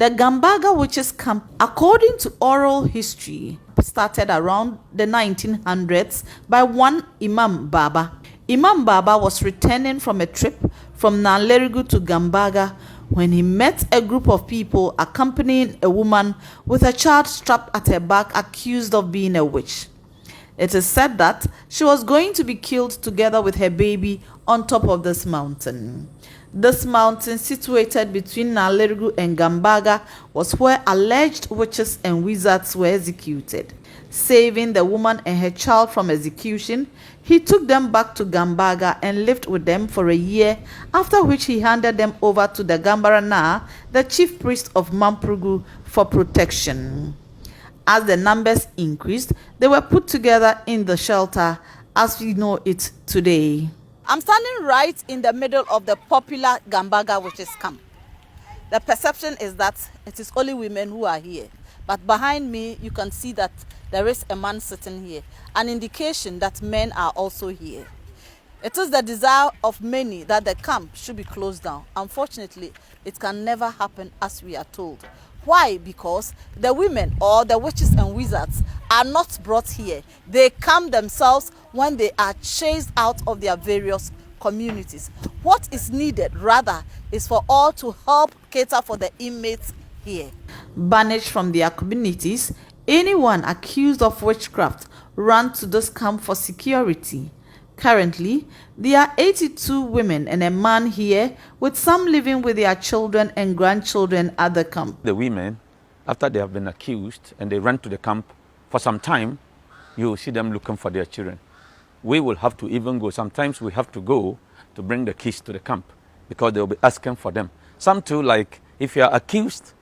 The Gambaga witches camp, according to oral history, started around the 1900s by one Imam Baba. Imam Baba was returning from a trip from Nalerigu to Gambaga when he met a group of people accompanying a woman with a child strapped at her back accused of being a witch. It is said that she was going to be killed together with her baby on top of this mountain. This mountain, situated between Nalerigu and Gambaga, was where alleged witches and wizards were executed. Saving the woman and her child from execution, he took them back to Gambaga and lived with them for a year, after which he handed them over to the Gambarana, the chief priest of Mamprugu, for protection. As the numbers increased, they were put together in the shelter as we know it today. I'm standing right in the middle of the popular Gambaga witches camp. The perception is that it is only women who are here. But behind me, you can see that there is a man sitting here, an indication that men are also here. It is the desire of many that the camp should be closed down. Unfortunately, it can never happen as we are told. Why? Because the women or the witches and wizards are not brought here. They come themselves when they are chased out of their various communities. What is needed, rather, is for all to help cater for the inmates here. Banished from their communities, anyone accused of witchcraft ran to this camp for security. Currently, there are 82 women and a man here, with some living with their children and grandchildren at the camp. The women, after they have been accused and they run to the camp for some time, you will see them looking for their children. We will have to even go. Sometimes we have to go to bring the kids to the camp because they will be asking for them. Some too, like if you are accused,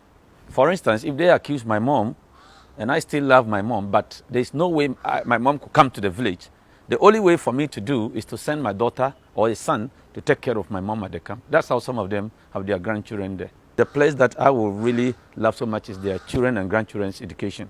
for instance, if they accuse my mom, and I still love my mom, but there's no way my mom could come to the village. The only way for me to do is to send my daughter or a son to take care of my mom at the camp. That's how some of them have their grandchildren there. The place that I will really love so much is their children and grandchildren's education,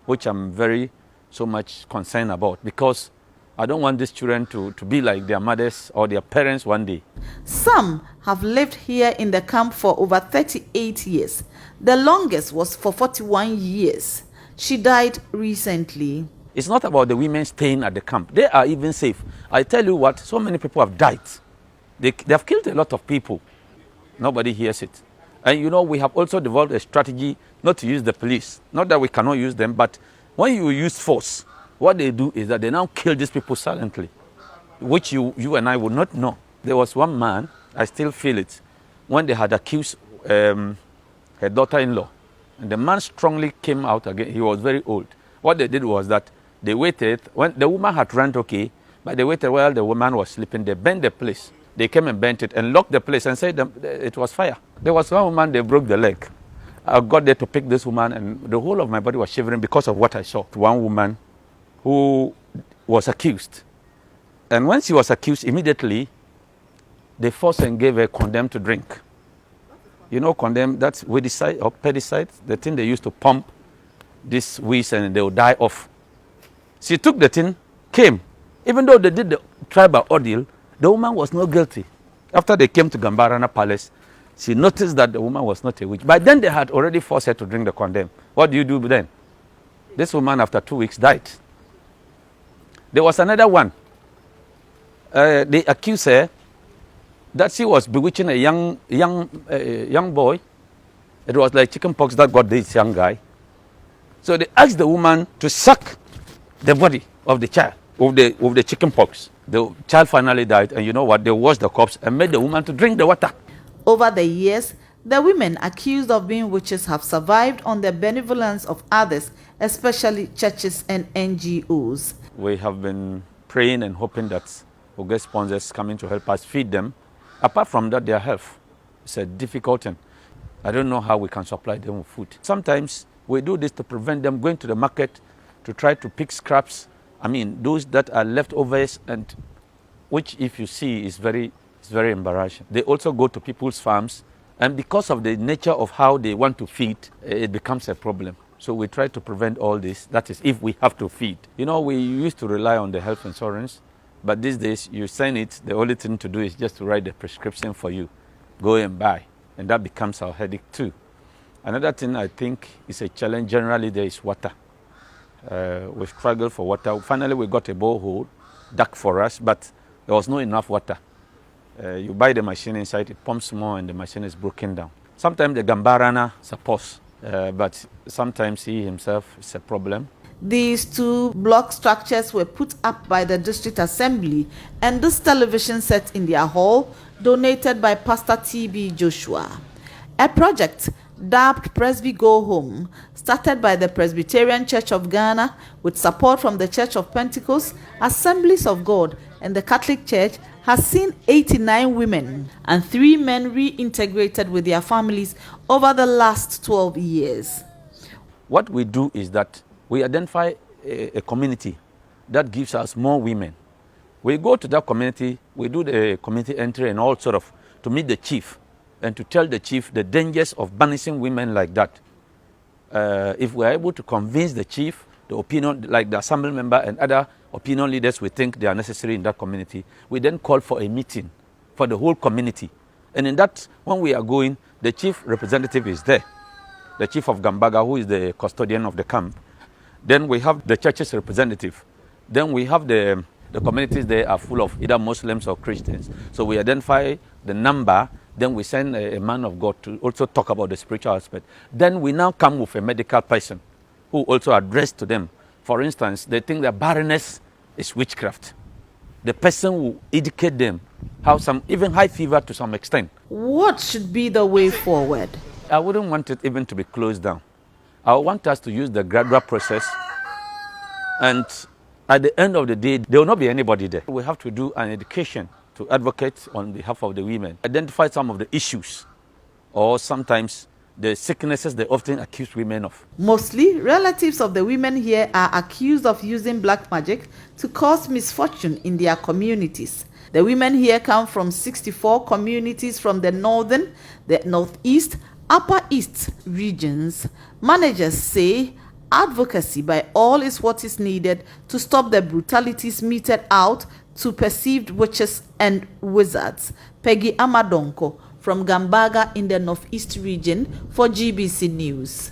which I'm very so much concerned about, because I don't want these children to be like their mothers or their parents one day. Some have lived here in the camp for over 38 years. The longest was for 41 years. She died recently. It's not about the women staying at the camp. They are even safe. I tell you what, so many people have died. They have killed a lot of people. Nobody hears it. And you know, we have also developed a strategy not to use the police. Not that we cannot use them, but when you use force, what they do is that they now kill these people silently, which you and I would not know. There was one man, I still feel it, when they had accused her daughter-in-law. And the man strongly came out again. He was very old. What they did was that they waited, when the woman had run okay, but they waited while the woman was sleeping. They burned the place. They came and burnt it and locked the place and said it was fire. There was one woman, they broke the leg. I got there to pick this woman and the whole of my body was shivering because of what I saw. One woman who was accused. And when she was accused, immediately, they forced and gave her condom to drink. You know condom, that's weedicide or pedicide, the thing they used to pump this weeds and they will die off. She took the thing, came. Even though they did the tribal ordeal, the woman was not guilty. After they came to Gambarana Palace, she noticed that the woman was not a witch. By then they had already forced her to drink the condom. What do you do then? This woman, after 2 weeks, died. There was another one. They accused her that she was bewitching a young boy. It was like chicken pox that got this young guy. So they asked the woman to suck the body of the child, of the chicken pox. The child finally died, and you know what? They washed the corpse and made the woman to drink the water. Over the years, the women accused of being witches have survived on the benevolence of others, especially churches and NGOs. We have been praying and hoping that we'll get sponsors coming to help us feed them. Apart from that, their health is a difficult thing. I don't know how we can supply them with food. Sometimes we do this to prevent them going to the market to try to pick scraps. I mean, those that are leftovers, and which, if you see, is very embarrassing. They also go to people's farms, and because of the nature of how they want to feed, it becomes a problem. So we try to prevent all this. That is, if we have to feed. You know, we used to rely on the health insurance, but these days you sign it, the only thing to do is just to write the prescription for you. Go and buy, and that becomes our headache too. Another thing I think is a challenge generally there is water. We struggle for water. Finally, we got a borehole dug for us, but there was not enough water. You buy the machine inside, it pumps more and the machine is broken down. Sometimes the Gambaga supports, but sometimes he himself is a problem. These two block structures were put up by the district assembly and this television set in their hall, donated by Pastor T.B. Joshua. A project dubbed Presby Go Home, started by the Presbyterian Church of Ghana with support from the Church of Pentecost, Assemblies of God, and the Catholic Church, has seen 89 women and 3 men reintegrated with their families over the last 12 years. What we do is that we identify a community that gives us more women. We go to that community, we do the community entry and all sort of, to meet the chief and to tell the chief the dangers of banishing women like that. If we are able to convince the chief, the opinion, like the assembly member and other opinion leaders we think they are necessary in that community, we then call for a meeting for the whole community. And in that, when we are going, the chief representative is there, the chief of Gambaga, who is the custodian of the camp. Then we have the church's representative. Then we have the communities there are full of either Muslims or Christians. So we identify the number, then we send a man of God to also talk about the spiritual aspect. Then we now come with a medical person who also address to them. For instance, they think that barrenness is witchcraft. The person will educate them how some, even high fever to some extent. What should be the way forward? I wouldn't want it even to be closed down. I want us to use the gradual process, and at the end of the day, there will not be anybody there. We have to do an education to advocate on behalf of the women, identify some of the issues, or sometimes the sicknesses they often accuse women of. Mostly, relatives of the women here are accused of using black magic to cause misfortune in their communities. The women here come from 64 communities from the northern, the northeast, Upper East regions. Managers say advocacy by all is what is needed to stop the brutalities meted out to perceived witches and wizards. Peggy Amadonko from Gambaga in the Northeast region for GBC News.